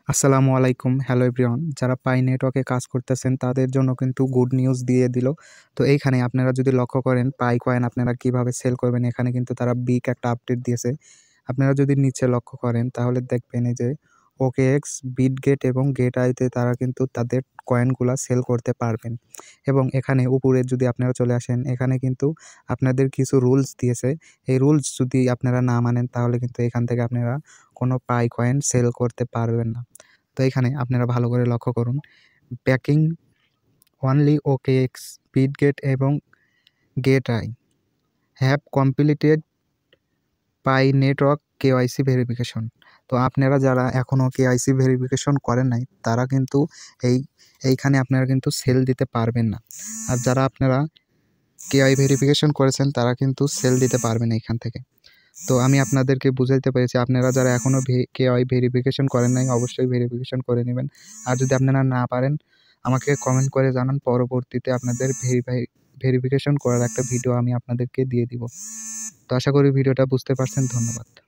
আসসালামু আলাইকুম। Hello everyone. যারা পাই নেটওয়ার্কে কাজ করতেছেন তাদের জন্য কিন্তু গুড নিউজ দিয়ে দিল। তো এইখানে আপনারা যদি লক্ষ্য করেন পাই কয়েন আপনারা কিভাবে সেল করবেন, এখানে কিন্তু তারা বিগ একটা আপডেট দিয়েছে। আপনারা যদি নিচে লক্ষ্য করেন তাহলে দেখবেন এই যে OKX, বিটগেট এবং গেটআইতে তারা কিন্তু তাদের কয়েনগুলা সেল করতে পারবেন। এবং এখানে উপরে যদি আপনারা চলে আসেন, এখানে কিন্তু আপনাদের কিছু রুলস দিয়েছে। এই রুলস যদি আপনারা না মানেন তাহলে কিন্তু এখান থেকে আপনারা কোনো পাই কয়েন সেল করতে পারবেন না। তো এখানে আপনারা ভালো করে লক্ষ্য করুন। ব্যাকিং অনলি OKX, বিটগেট এবং গেটআই have completed pi network KYC verification. তো আপনারা যারা এখনও KYC ভেরিফিকেশন করেন নাই তারা কিন্তু এইখানে আপনারা কিন্তু সেল দিতে পারবেন না। আর যারা আপনারা KYC ভেরিফিকেশন করেছেন তারা কিন্তু সেল দিতে পারবেন এইখান থেকে। তো আমি আপনাদেরকে বুঝাইতে পেরেছি। আপনারা যারা এখনও KYC ভেরিফিকেশন করেন নাই অবশ্যই ভেরিফিকেশন করে নেবেন। আর যদি আপনারা না পারেন আমাকে কমেন্ট করে জানান, পরবর্তীতে আপনাদের ভেরিফিকেশন করার একটা ভিডিও আমি আপনাদেরকে দিয়ে দিব। তো আশা করি ভিডিওটা বুঝতে পারছেন। ধন্যবাদ।